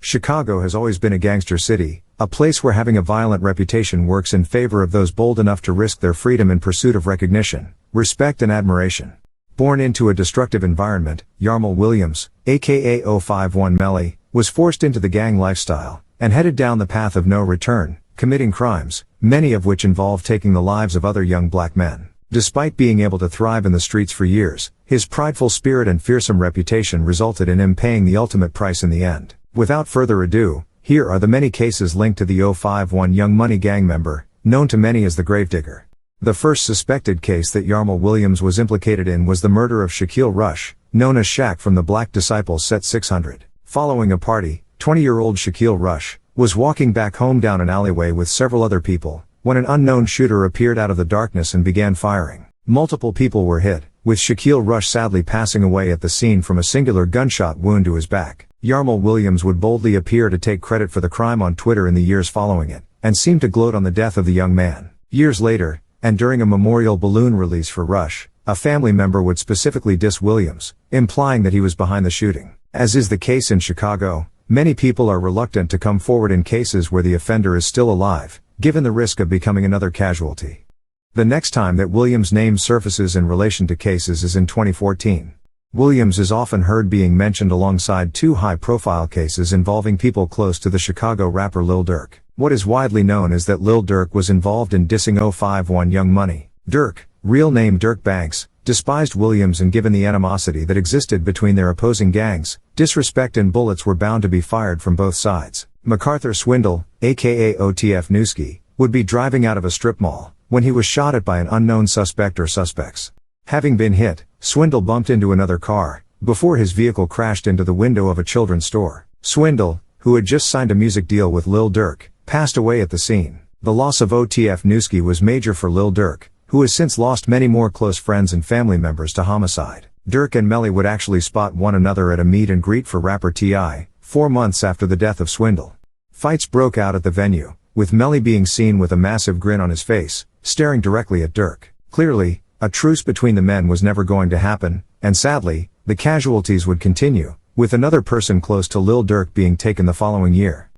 Chicago has always been a gangster city, a place where having a violent reputation works in favor of those bold enough to risk their freedom in pursuit of recognition, respect and admiration. Born into a destructive environment, Yarmel Williams, aka 051 Melly, was forced into the gang lifestyle, and headed down the path of no return, committing crimes, many of which involved taking the lives of other young black men. Despite being able to thrive in the streets for years, his prideful spirit and fearsome reputation resulted in him paying the ultimate price in the end. Without further ado, here are the many cases linked to the 051 Young Money gang member, known to many as the Gravedigger. The first suspected case that Yarmel Williams was implicated in was the murder of Shaquille Rush, known as Shaq from the Black Disciples set 600. Following a party, 20-year-old Shaquille Rush was walking back home down an alleyway with several other people, when an unknown shooter appeared out of the darkness and began firing. Multiple people were hit, with Shaquille Rush sadly passing away at the scene from a singular gunshot wound to his back. Yarmel Williams would boldly appear to take credit for the crime on Twitter in the years following it, and seemed to gloat on the death of the young man. Years later, and during a memorial balloon release for Rush, a family member would specifically diss Williams, implying that he was behind the shooting. As is the case in Chicago, many people are reluctant to come forward in cases where the offender is still alive, given the risk of becoming another casualty. The next time that Williams' name surfaces in relation to cases is in 2014. Williams is often heard being mentioned alongside two high-profile cases involving people close to the Chicago rapper Lil Durk. What is widely known is that Lil Durk was involved in dissing 051 Young Money. Durk, real name Dirk Banks, despised Williams, and given the animosity that existed between their opposing gangs, disrespect and bullets were bound to be fired from both sides. MacArthur Swindle, aka OTF Newski, would be driving out of a strip mall when he was shot at by an unknown suspect or suspects. Having been hit, Swindle bumped into another car before his vehicle crashed into the window of a children's store. Swindle, who had just signed a music deal with Lil Durk, passed away at the scene. The loss of OTF Newski was major for Lil Durk, who has since lost many more close friends and family members to homicide. Durk and Melly would actually spot one another at a meet and greet for rapper T.I., 4 months after the death of Swindle. Fights broke out at the venue, with Melly being seen with a massive grin on his face, staring directly at Durk. Clearly, a truce between the men was never going to happen, and sadly, the casualties would continue, with another person close to Lil Durk being taken the following year.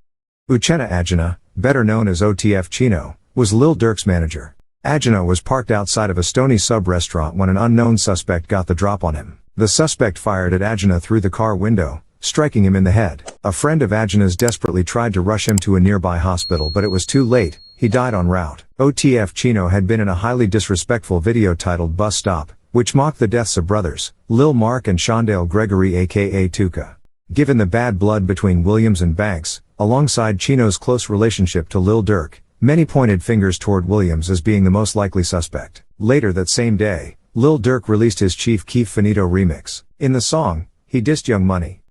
Uchenna Agena, better known as OTF Chino, was Lil Durk's manager. Agena was parked outside of a Stony Sub restaurant when an unknown suspect got the drop on him. The suspect fired at Agena through the car window, striking him in the head. A friend of Agena's desperately tried to rush him to a nearby hospital, but it was too late. He died en route. OTF Chino had been in a highly disrespectful video titled Bus Stop, which mocked the deaths of brothers, Lil Mark and Shondale Gregory aka Tuka. Given the bad blood between Williams and Banks, alongside Chino's close relationship to Lil Durk, many pointed fingers toward Williams as being the most likely suspect. Later that same day, Lil Durk released his Chief Keef Finito remix. In the song, he dissed Young Money.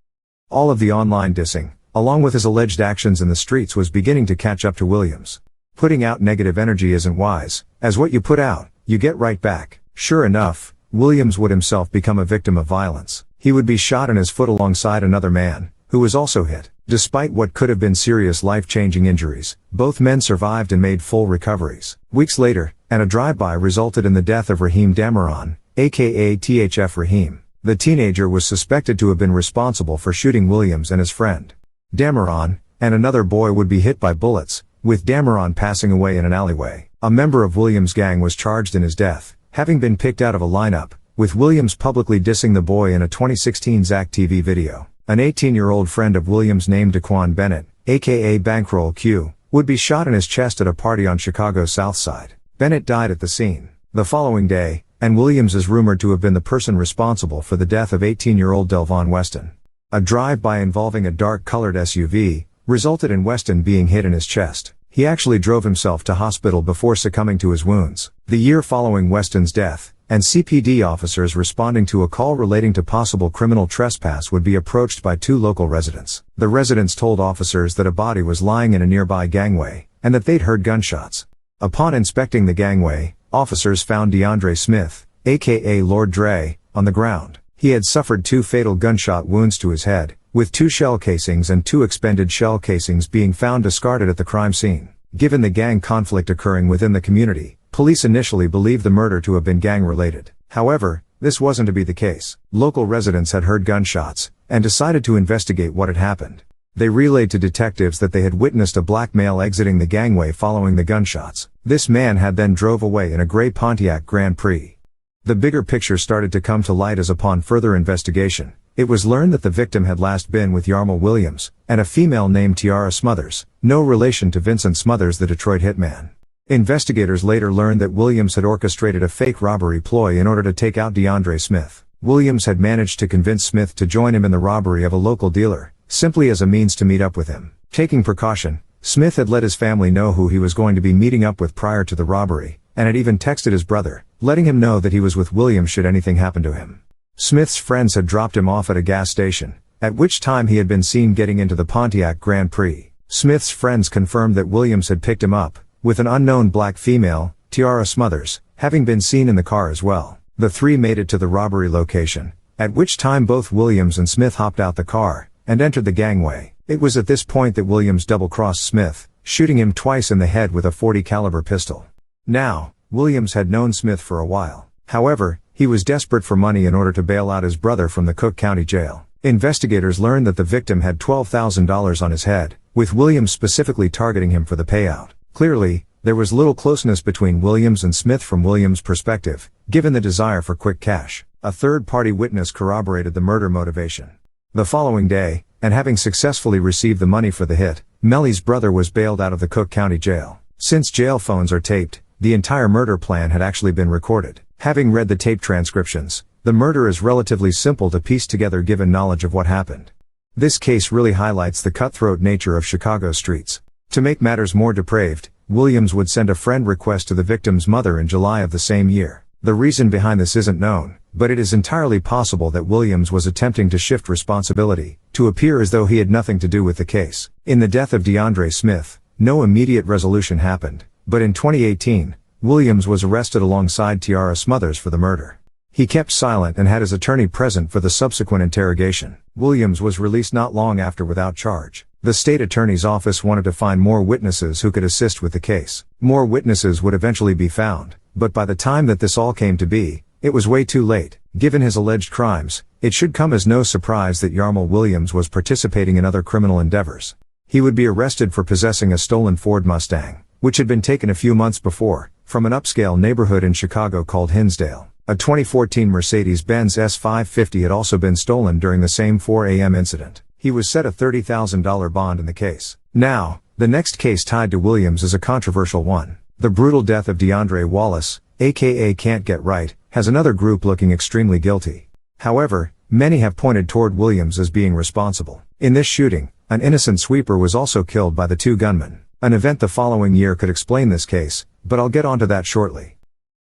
All of the online dissing, along with his alleged actions in the streets, was beginning to catch up to Williams. Putting out negative energy isn't wise, as what you put out, you get right back. Sure enough, Williams would himself become a victim of violence. He would be shot in his foot alongside another man, who was also hit. Despite what could have been serious life-changing injuries, both men survived and made full recoveries. Weeks later, and a drive-by resulted in the death of Raheem Dameron, aka THF Raheem. The teenager was suspected to have been responsible for shooting Williams and his friend. Dameron, and another boy would be hit by bullets, with Dameron passing away in an alleyway. A member of Williams' gang was charged in his death, having been picked out of a lineup, with Williams publicly dissing the boy in a 2016 Zach TV video. An 18-year-old friend of Williams named Daquan Bennett, aka Bankroll Q, would be shot in his chest at a party on Chicago's South Side. Bennett died at the scene the following day, and Williams is rumored to have been the person responsible for the death of 18-year-old Delvon Weston. A drive-by involving a dark-colored SUV resulted in Weston being hit in his chest. He actually drove himself to hospital before succumbing to his wounds. The year following Weston's death, and CPD officers responding to a call relating to possible criminal trespass would be approached by two local residents. The residents told officers that a body was lying in a nearby gangway, and that they'd heard gunshots. Upon inspecting the gangway, officers found Dre Smith, aka Lord Dre, on the ground. He had suffered 2 fatal gunshot wounds to his head, with 2 shell casings and 2 expended shell casings being found discarded at the crime scene. Given the gang conflict occurring within the community, police initially believed the murder to have been gang-related. However, this wasn't to be the case. Local residents had heard gunshots, and decided to investigate what had happened. They relayed to detectives that they had witnessed a black male exiting the gangway following the gunshots. This man had then drove away in a gray Pontiac Grand Prix. The bigger picture started to come to light as upon further investigation, it was learned that the victim had last been with Yarmel Williams, and a female named Tiara Smothers, no relation to Vincent Smothers the Detroit hitman. Investigators later learned that Williams had orchestrated a fake robbery ploy in order to take out Dre Smith. Williams had managed to convince Smith to join him in the robbery of a local dealer, simply as a means to meet up with him. Taking precaution, Smith had let his family know who he was going to be meeting up with prior to the robbery, and had even texted his brother, letting him know that he was with Williams should anything happen to him. Smith's friends had dropped him off at a gas station, at which time he had been seen getting into the Pontiac Grand Prix. Smith's friends confirmed that Williams had picked him up, with an unknown black female, Tiara Smothers, having been seen in the car as well. The three made it to the robbery location, at which time both Williams and Smith hopped out the car, and entered the gangway. It was at this point that Williams double-crossed Smith, shooting him twice in the head with a .40 caliber pistol. Now, Williams had known Smith for a while. However, he was desperate for money in order to bail out his brother from the Cook County Jail. Investigators learned that the victim had $12,000 on his head, with Williams specifically targeting him for the payout. Clearly, there was little closeness between Williams and Smith from Williams' perspective, given the desire for quick cash. A third-party witness corroborated the murder motivation. The following day, and having successfully received the money for the hit, Melly's brother was bailed out of the Cook County Jail. Since jail phones are taped, the entire murder plan had actually been recorded. Having read the tape transcriptions, the murder is relatively simple to piece together given knowledge of what happened. This case really highlights the cutthroat nature of Chicago streets. To make matters more depraved, Williams would send a friend request to the victim's mother in July of the same year. The reason behind this isn't known, but it is entirely possible that Williams was attempting to shift responsibility, to appear as though he had nothing to do with the case. In the death of Dre Smith, no immediate resolution happened, but in 2018, Williams was arrested alongside Tiara Smothers for the murder. He kept silent and had his attorney present for the subsequent interrogation. Williams was released not long after without charge. The state attorney's office wanted to find more witnesses who could assist with the case. More witnesses would eventually be found, but by the time that this all came to be, it was way too late. Given his alleged crimes, it should come as no surprise that Yarmel Williams was participating in other criminal endeavors. He would be arrested for possessing a stolen Ford Mustang, which had been taken a few months before, from an upscale neighborhood in Chicago called Hinsdale. A 2014 Mercedes-Benz S550 had also been stolen during the same 4 a.m. incident. He was set a $30,000 bond in the case. Now, the next case tied to Williams is a controversial one. The brutal death of DeAndre Wallace, aka Can't Get Right, has another group looking extremely guilty. However, many have pointed toward Williams as being responsible. In this shooting, an innocent sweeper was also killed by the two gunmen. An event the following year could explain this case, but I'll get onto that shortly.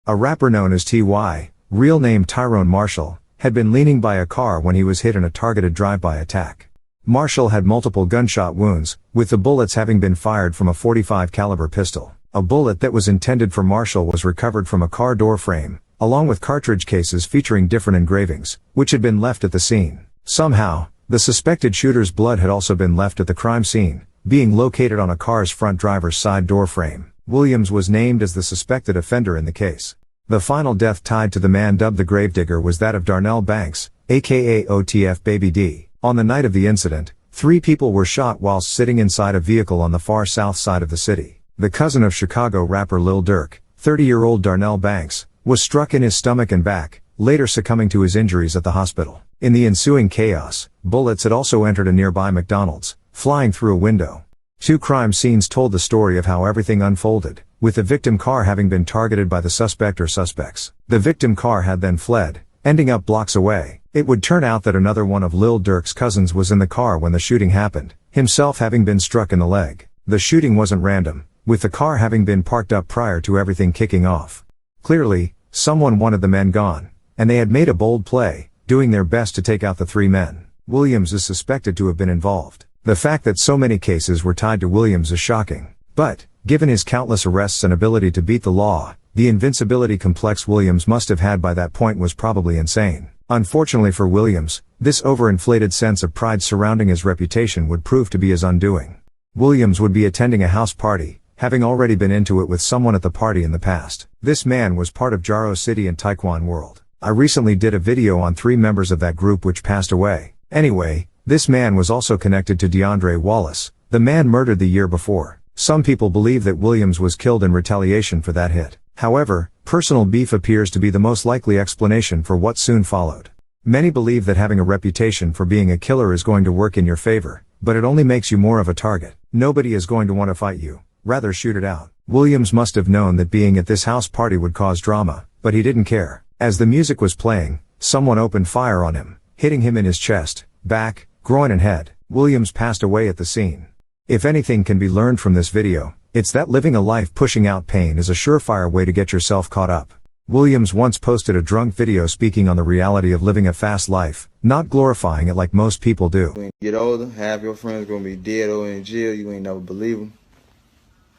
A rapper known as T.Y., real name Tyrone Marshall, had been leaning by a car when he was hit in a targeted drive-by attack. Marshall had multiple gunshot wounds, with the bullets having been fired from a .45 caliber pistol. A bullet that was intended for Marshall was recovered from a car door frame, along with cartridge cases featuring different engravings, which had been left at the scene. Somehow, the suspected shooter's blood had also been left at the crime scene, being located on a car's front driver's side door frame. Williams was named as the suspected offender in the case. The final death tied to the man dubbed the Gravedigger was that of Darnell Banks, aka OTF Baby D. On the night of the incident, 3 people were shot whilst sitting inside a vehicle on the far south side of the city. The cousin of Chicago rapper Lil Durk, 30-year-old Darnell Banks, was struck in his stomach and back, later succumbing to his injuries at the hospital. In the ensuing chaos, bullets had also entered a nearby McDonald's, flying through a window. 2 crime scenes told the story of how everything unfolded, with the victim car having been targeted by the suspect or suspects. The victim car had then fled, ending up blocks away. It would turn out that another one of Lil Durk's cousins was in the car when the shooting happened, himself having been struck in the leg. The shooting wasn't random, with the car having been parked up prior to everything kicking off. Clearly, someone wanted the men gone, and they had made a bold play, doing their best to take out the 3 men. Williams is suspected to have been involved. The fact that so many cases were tied to Williams is shocking. But, given his countless arrests and ability to beat the law, the invincibility complex Williams must have had by that point was probably insane. Unfortunately for Williams, this overinflated sense of pride surrounding his reputation would prove to be his undoing. Williams would be attending a house party, having already been into it with someone at the party in the past. This man was part of Jaro City and Taekwon World. I recently did a video on 3 members of that group which passed away. Anyway, This man was also connected to DeAndre Wallace, the man murdered the year before. Some people believe that Williams was killed in retaliation for that hit. However, personal beef appears to be the most likely explanation for what soon followed. Many believe that having a reputation for being a killer is going to work in your favor, but it only makes you more of a target. Nobody is going to want to fight you, rather shoot it out. Williams must have known that being at this house party would cause drama, but he didn't care. As the music was playing, someone opened fire on him, hitting him in his chest, back, groin and head. Williams passed away at the scene. If anything can be learned from this video, it's that living a life pushing out pain is a surefire way to get yourself caught up. Williams once posted a drunk video speaking on the reality of living a fast life, not glorifying it like most people do. When you get older, half your friends gonna be dead or in jail, you ain't never believe them.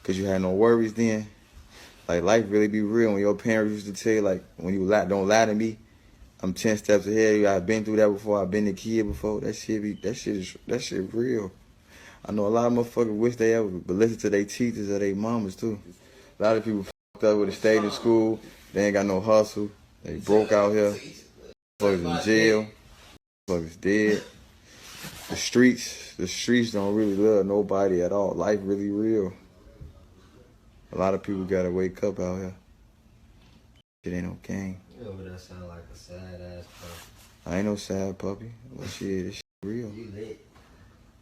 Cause you had no worries then. Like life really be real. When your parents used to tell you like, when you don't lie to me, I'm 10 steps ahead of you. I've been through that before. I've been a kid before. That shit real. I know a lot of motherfuckers wish they ever, but listen to their teachers or their mamas too. A lot of people fucked up with stayed in school. They ain't got no hustle. They broke out here. Motherfuckers in jail. Motherfuckers dead. The streets don't really love nobody at all. Life really real. A lot of people gotta wake up out here. It ain't no game. Yo, but that sound like a sad ass puppy. I ain't no sad puppy. Well, shit, this shit real. You lit.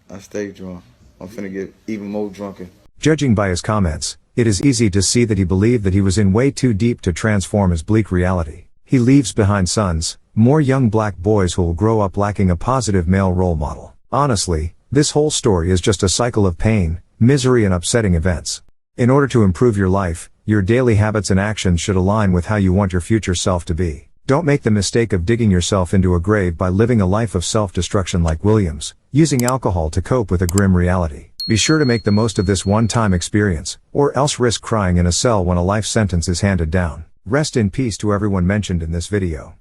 I stay drunk. I'm finna get even more drunken. Judging by his comments, it is easy to see that he believed that he was in way too deep to transform his bleak reality. He leaves behind sons, more young black boys who will grow up lacking a positive male role model. Honestly, this whole story is just a cycle of pain, misery and upsetting events. In order to improve your life, your daily habits and actions should align with how you want your future self to be. Don't make the mistake of digging yourself into a grave by living a life of self-destruction like Williams, using alcohol to cope with a grim reality. Be sure to make the most of this one-time experience, or else risk crying in a cell when a life sentence is handed down. Rest in peace to everyone mentioned in this video.